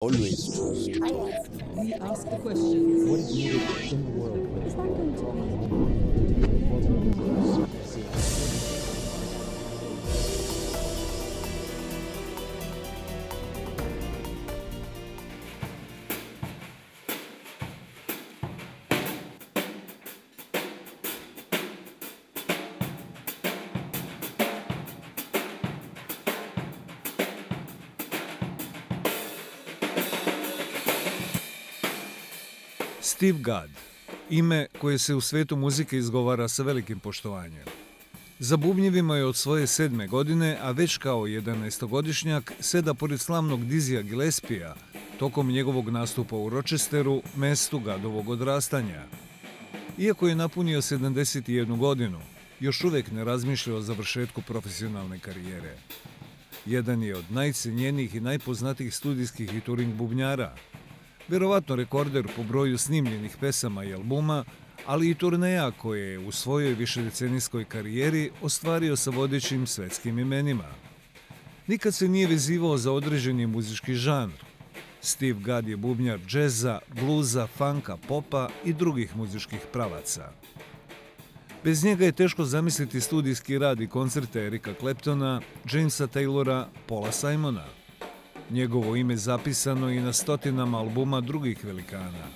Always trust. We ask the questions. What is needed in the world? Is that going to Steve Gadd, ime koje se u svetu muzike izgovara sa velikim poštovanjem. Za bubnjevima je od svoje 7. godine, a već kao 11-godišnjak seda pored slavnog Dizija Gillespija tokom njegovog nastupa u Rochesteru, mestu Gaddovog odrastanja. Iako je napunio 71 godinu, još uvijek ne razmišlja o završetku profesionalne karijere. Jedan je od najcenjenijih i najpoznatijih studijskih i touring bubnjara, vjerovatno rekorder po broju snimljenih pesama i albuma, ali i turneja koje je u svojoj višedecenijskoj karijeri ostvario sa vodećim svetskim imenima. Nikad se nije vezivao za određeni muzički žanr. Steve Gadd je bubnjar džeza, bluza, funka, popa i drugih muzičkih pravaca. Bez njega je teško zamisliti studijski rad i koncerte Erika Claptona, Jamesa Taylora, Paula Simona. Njegovo ime zapisano i na stotinama albuma drugih velikana.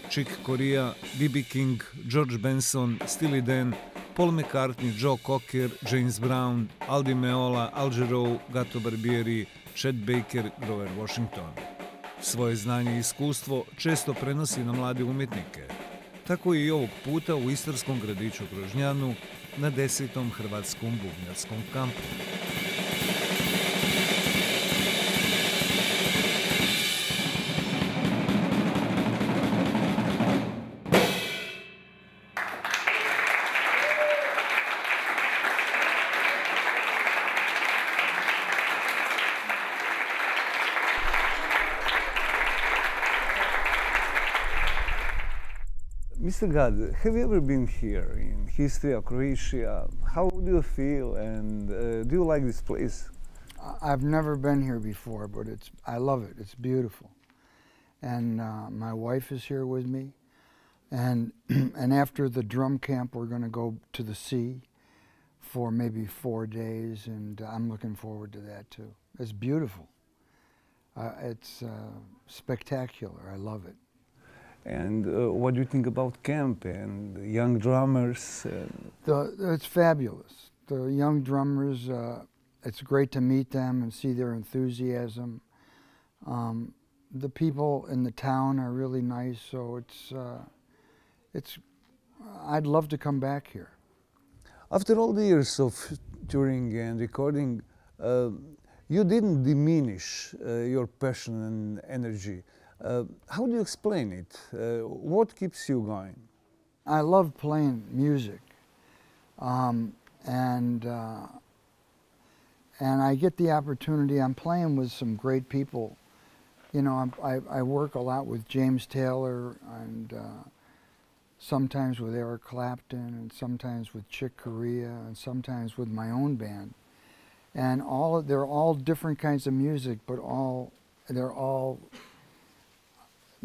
Chick Corea, B.B. King, George Benson, Steely Dan, Paul McCartney, Joe Cocker, James Brown, Al Di Meola, Al Jarreau, Gato Barbieri, Chet Baker, Grover Washington. Svoje znanje i iskustvo često prenosi na mlade umjetnike. Tako je i ovog puta u istarskom gradiću Grožnjanu na 10. hrvatskom bubnjarskom kampu. Mr. Gadd, have you ever been here in history of Croatia? How do you feel and do you like this place? I've never been here before, but I love it. It's beautiful. And my wife is here with me. And, and after the drum camp, we're going to go to the sea for maybe 4 days, and I'm looking forward to that too. It's beautiful. It's spectacular. I love it. And what do you think about camp and the young drummers? It's fabulous. The young drummers, it's great to meet them and see their enthusiasm. The people in the town are really nice, so I'd love to come back here. After all the years of touring and recording, you didn't diminish your passion and energy. How do you explain it? What keeps you going? I love playing music, and I get the opportunity. I'm playing with some great people. You know, I work a lot with James Taylor, and sometimes with Eric Clapton, and sometimes with Chick Corea, and sometimes with my own band. And they're all different kinds of music, but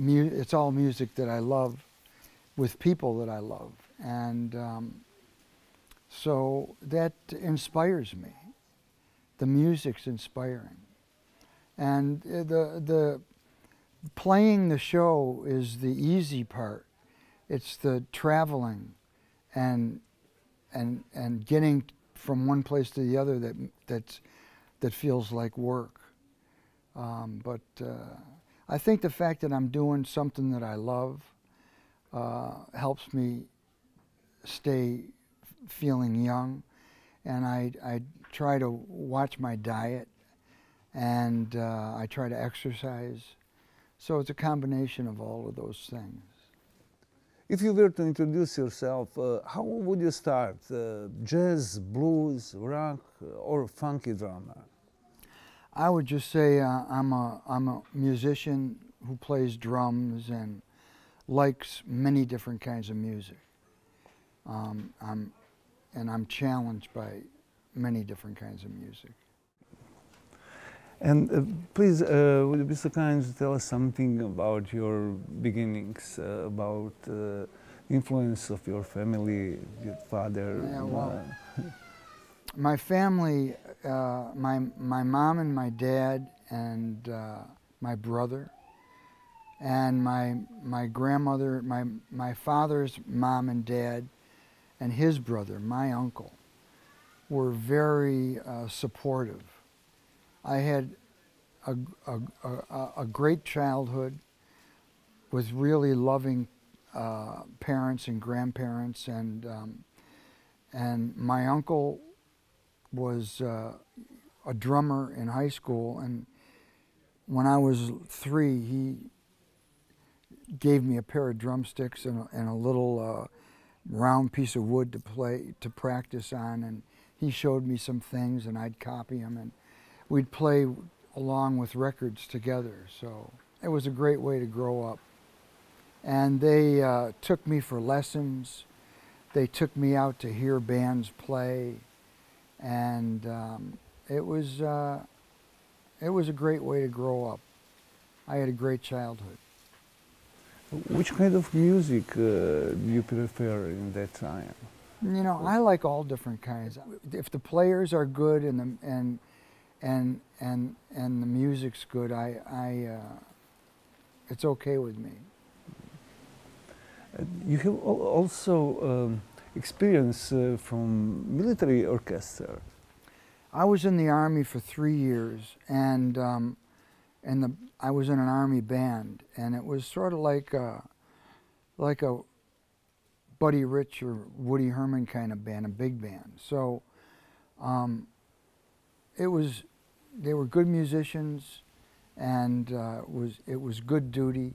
it's all music that I love with people that I love. And so that inspires me. The music's inspiring. And the playing the show is the easy part. It's the traveling and getting from one place to the other that feels like work. I think the fact that I'm doing something that I love helps me stay feeling young, and I try to watch my diet, and I try to exercise. So it's a combination of all of those things. If you were to introduce yourself, how would you start? Jazz, blues, rock, or funky drummer? I would just say I'm a musician who plays drums and likes many different kinds of music. I'm challenged by many different kinds of music. And please, would you be so kind to tell us something about your beginnings, about influence of your family, your father? Yeah, well, my family, my mom and my dad and my brother and my grandmother, my father's mom and dad and his brother, my uncle, were very supportive. I had a great childhood with really loving parents and grandparents, and my uncle was a drummer in high school, and when I was 3, he gave me a pair of drumsticks and a little round piece of wood to practice on, and he showed me some things, and I'd copy them, and we'd play along with records together. So it was a great way to grow up. And they took me for lessons. They took me out to hear bands play, and it was a great way to grow up. I had a great childhood. Which kind of music do you prefer in that time? You know, I like all different kinds. If the players are good and the music's good, it's okay with me. You have also experience from military orchestra. I was in the Army for 3 years, and I was in an Army band, and it was sort of like a Buddy Rich or Woody Herman kind of band, a big band. So they were good musicians, and it was good duty.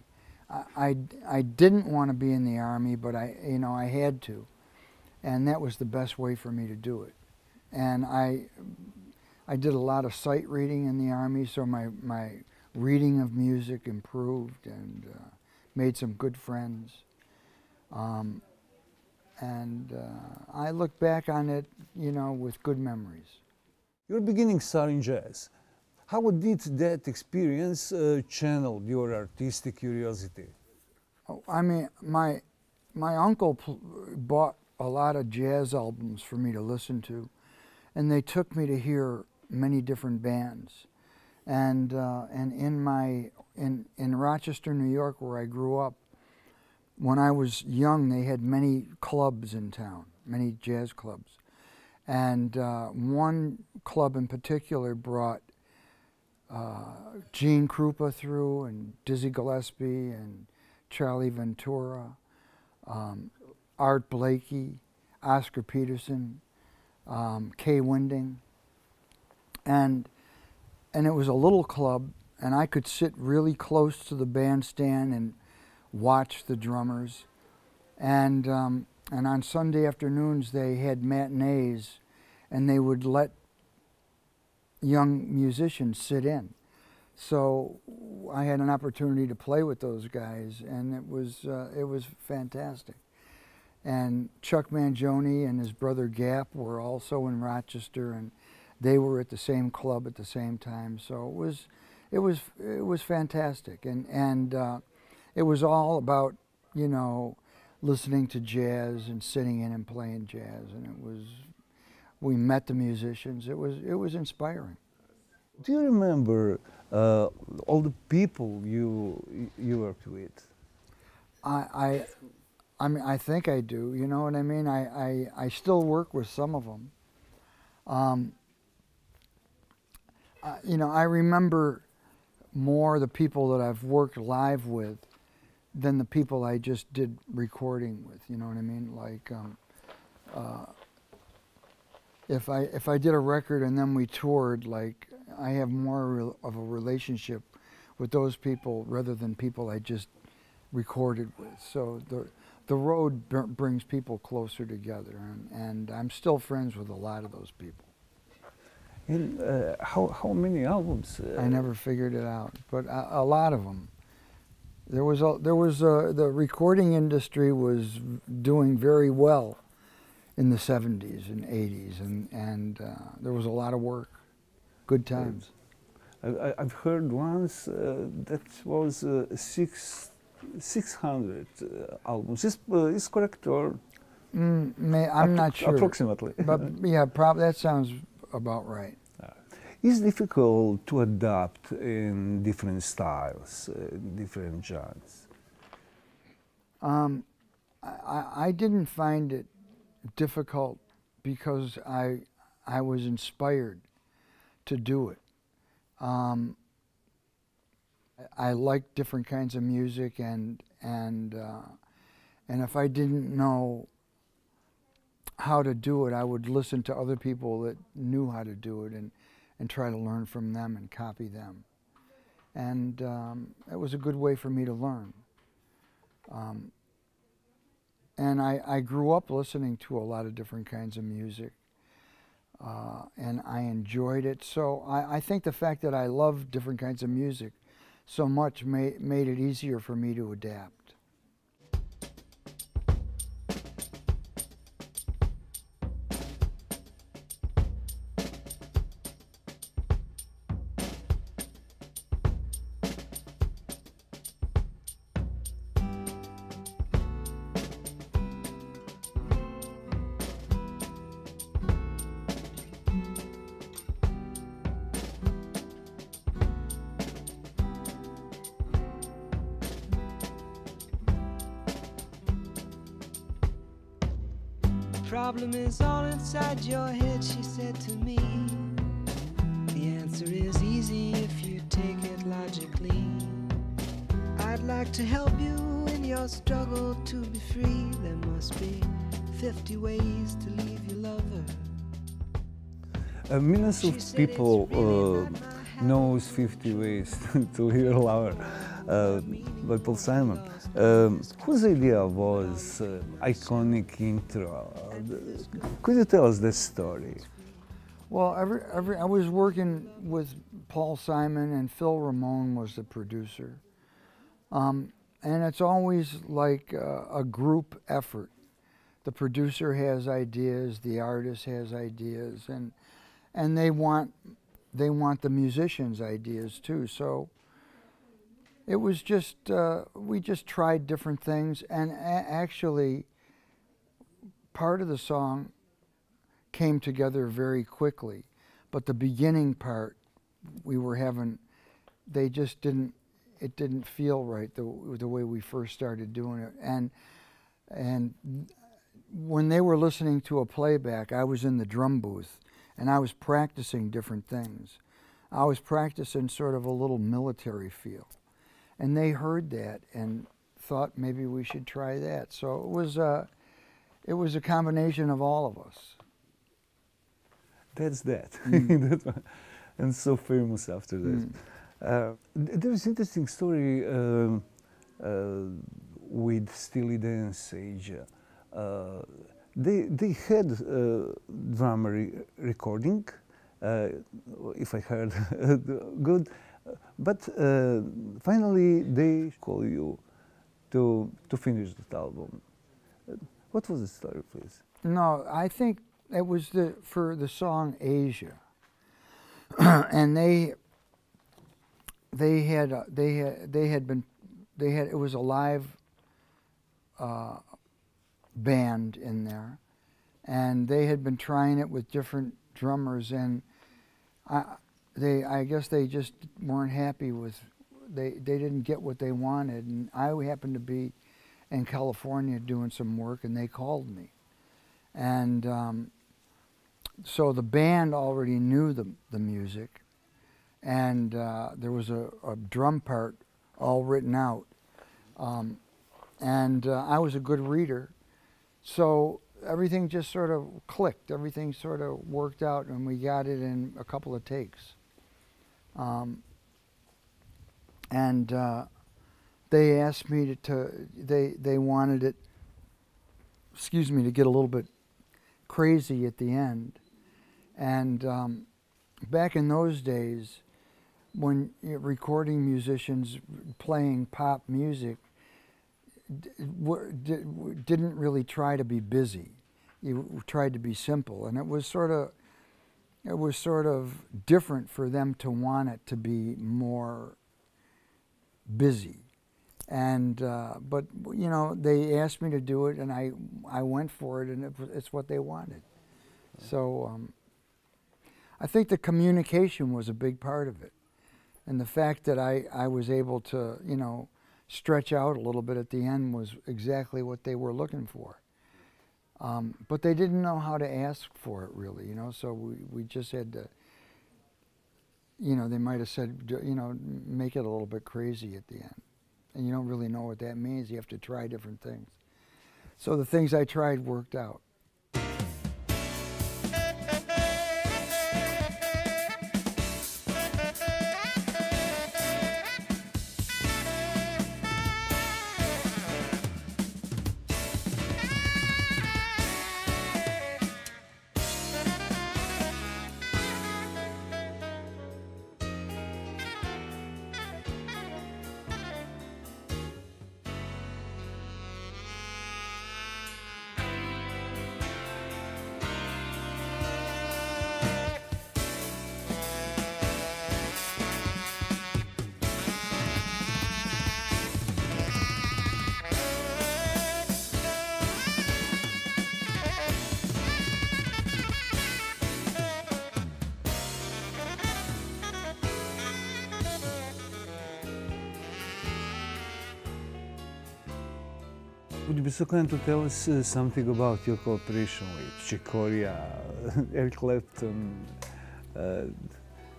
I didn't want to be in the Army, but I had to, and that was the best way for me to do it. And I did a lot of sight reading in the Army, so my reading of music improved, and made some good friends. I look back on it, with good memories. Your beginnings are in jazz. How did that experience channel your artistic curiosity? Oh, I mean, my uncle bought a lot of jazz albums for me to listen to, and they took me to hear many different bands. And in Rochester, New York, where I grew up, when I was young, they had many clubs in town, many jazz clubs. And one club in particular brought Gene Krupa through, and Dizzy Gillespie, and Charlie Ventura, Art Blakey, Oscar Peterson, Kay Winding. And it was a little club, and I could sit really close to the bandstand and watch the drummers. And on Sunday afternoons they had matinees, and they would let young musicians sit in. So I had an opportunity to play with those guys, and it was fantastic. And Chuck Mangione and his brother Gap were also in Rochester, and they were at the same club at the same time. So it was fantastic, and it was all about listening to jazz and sitting in and playing jazz, and we met the musicians. It was inspiring. Do you remember all the people you worked with? I mean, I think I do. You know what I mean? I still work with some of them. I remember more the people that I've worked live with than the people I just did recording with. You know what I mean? Like, if I did a record and then we toured, like, I have more of a relationship with those people rather than people I just recorded with. So the road brings people closer together, and I'm still friends with a lot of those people. And how many albums? I never figured it out, but a lot of them. The recording industry was doing very well in the 70s and 80s, and there was a lot of work, good times. I've heard once that was 600 albums. Is correct or I'm not sure. approximately? But yeah, probably that sounds about right. It's difficult to adapt in different styles, different genres. I didn't find it difficult because I was inspired to do it. I like different kinds of music, and if I didn't know how to do it, I would listen to other people that knew how to do it and try to learn from them and copy them. And it was a good way for me to learn. And I grew up listening to a lot of different kinds of music, and I enjoyed it. So I think the fact that I love different kinds of music so much made it easier for me to adapt. Problem is all inside your head, she said to me. The answer is easy if you take it logically. I'd like to help you in your struggle to be free. There must be 50 ways to leave your lover. Millions of people knows 50 ways to leave your lover by Paul Simon. Whose idea was iconic intro? Could you tell us this story? Well, I was working with Paul Simon, and Phil Ramone was the producer. And it's always like a group effort. The producer has ideas, the artist has ideas, and they want the musicians' ideas too. So it was just, we just tried different things, and actually part of the song came together very quickly, but the beginning part we were having, they just didn't, it didn't feel right the way we first started doing it. And when they were listening to a playback, I was in the drum booth and I was practicing different things. I was practicing sort of a little military feel. And they heard that and thought maybe we should try that. So it was a combination of all of us. That's that. That's one. And so famous after that. There is interesting story with Steely Dan's Asia. They had drummer recording, if I heard good, but finally they call you to finish that album. What was the story, please? No, I think it was for the song Asia, and it was a live band in there, and they had been trying it with different drummers, and I guess they just weren't happy with, they didn't get what they wanted, and I happened to be in California doing some work, and they called me, and so the band already knew the music, and there was a drum part all written out, and I was a good reader, so everything just sort of clicked, everything sort of worked out, and we got it in a couple of takes. They asked me they wanted it, excuse me, to get a little bit crazy at the end. And back in those days, when recording musicians playing pop music didn't really try to be busy. You tried to be simple, and it was sort of it was sort of different for them to want it to be more busy. And but you know, they asked me to do it, and I went for it, and it's what they wanted. So I think the communication was a big part of it, and the fact that I was able to, you know, stretch out a little bit at the end was exactly what they were looking for. But they didn't know how to ask for it, really, you know, so we just had to, you know, they might have said, you know, make it a little bit crazy at the end. And you don't really know what that means. You have to try different things. So the things I tried worked out. Would you be so kind to tell us something about your cooperation with Chick Corea, Eric Clapton? A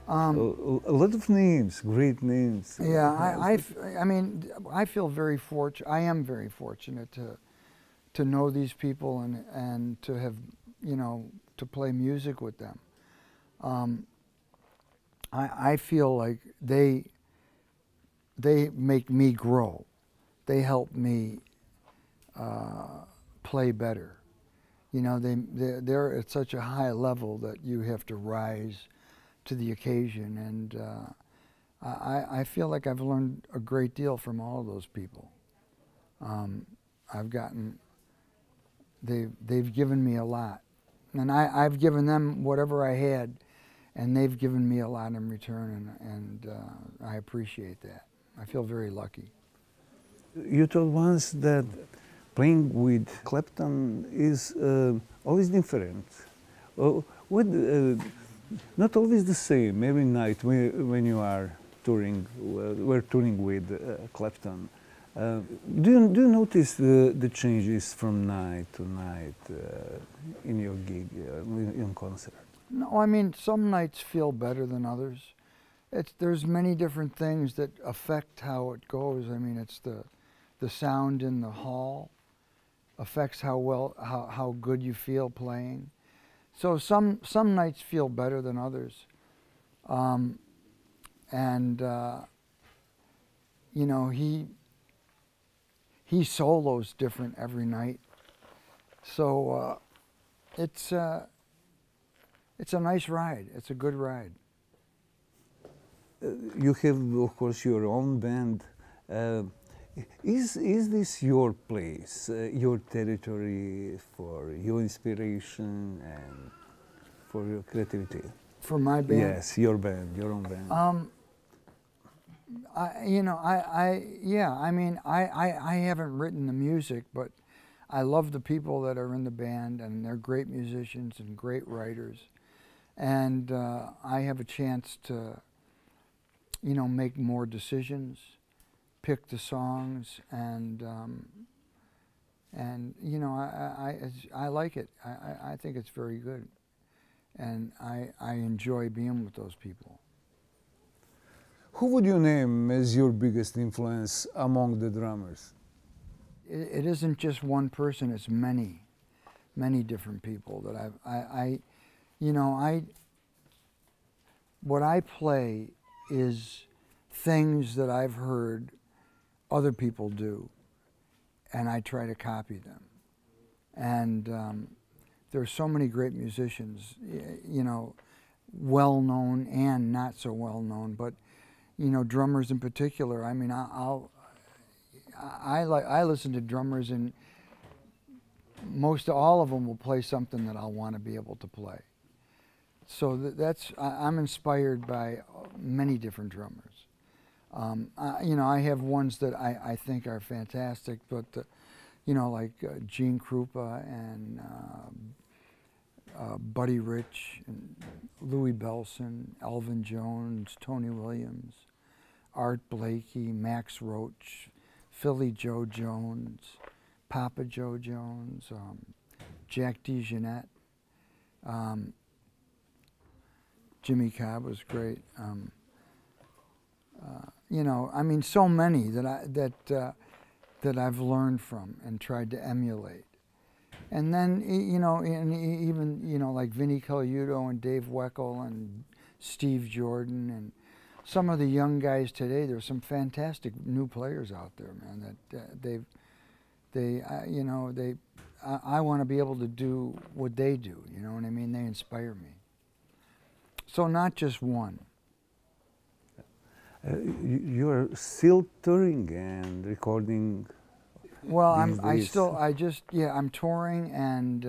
lot of names, great names. Yeah, I mean, I feel very fortunate. I am very fortunate to know these people and to have, you know, to play music with them. I feel like they make me grow. They help me play better. You know, they're at such a high level that you have to rise to the occasion, and I feel like I've learned a great deal from all of those people. They've given me a lot, and I've given them whatever I had, and they've given me a lot in return, and I appreciate that. I feel very lucky. You told once that playing with Clapton is always different. Not always the same every night when you are touring. We're touring with Clapton. Do you notice the changes from night to night in your gig, in concert? No, I mean, some nights feel better than others. There's many different things that affect how it goes. I mean, it's the sound in the hall affects how good you feel playing. So some nights feel better than others, you know, he solos different every night. So it's a nice ride. It's a good ride. You have, of course, your own band. Is this your place, your territory for your inspiration and for your creativity? For my band? Yes, your band, your own band. I mean, I haven't written the music, but I love the people that are in the band, and they're great musicians and great writers. And I have a chance to, you know, make more decisions, pick the songs, and you know, I like it. I think it's very good, and I enjoy being with those people. Who would you name as your biggest influence among the drummers? It isn't just one person. It's many different people that what I play is things that I've heard other people do, and I try to copy them. And there are so many great musicians, you know, well-known and not so well-known, but, you know, drummers in particular. I mean, I listen to drummers, and most all of them will play something that I'll want to be able to play. So I'm inspired by many different drummers. You know, I have ones that I think are fantastic, but you know, like Gene Krupa and Buddy Rich, and Louis Bellson, Elvin Jones, Tony Williams, Art Blakey, Max Roach, Philly Joe Jones, Papa Joe Jones, Jack DeJohnette, Jimmy Cobb was great. You know, I mean, so many that I've learned from and tried to emulate. And then, you know, and even, you know, like Vinnie Colaiuto and Dave Weckl and Steve Jordan and some of the young guys today. There's some fantastic new players out there, man, that you know, I want to be able to do what they do, you know what I mean? They inspire me. So not just one. You're still touring and recording. Well, I'm touring, and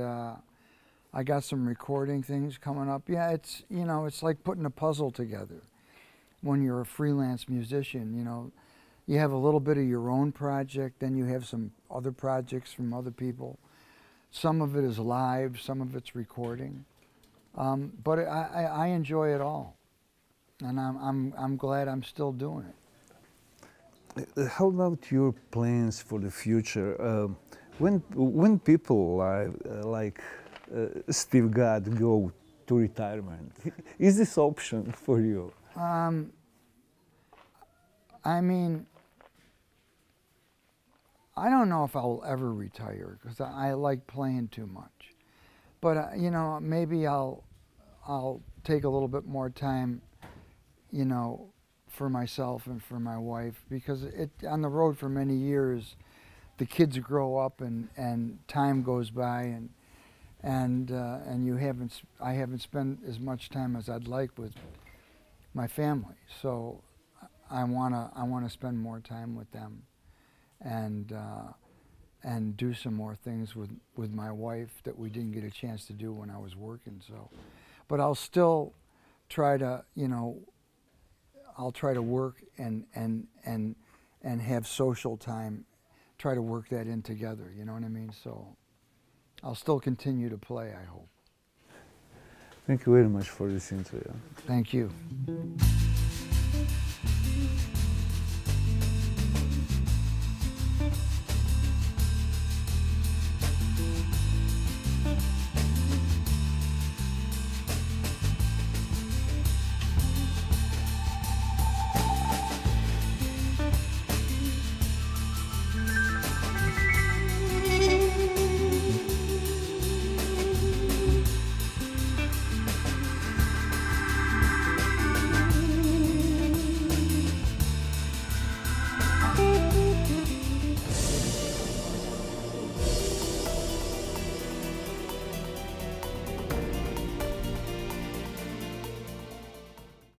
I got some recording things coming up. Yeah, it's, you know, it's like putting a puzzle together. When you're a freelance musician, you know, you have a little bit of your own project, then you have some other projects from other people. Some of it is live, some of it's recording, but I enjoy it all, and I'm glad I'm still doing it. How about your plans for the future? When people like Steve Gadd go to retirement, is this option for you? I mean, I don't know if I'll ever retire because I like playing too much. But you know, maybe I'll take a little bit more time, you know, for myself and for my wife, because on the road for many years, the kids grow up and time goes by and I haven't spent as much time as I'd like with my family. So I wanna spend more time with them and do some more things with my wife that we didn't get a chance to do when I was working. So, but I'll still try to, you know, I'll try to work and have social time, try to work that in together, you know what I mean? So I'll still continue to play, I hope. Thank you very much for this interview. Thank you.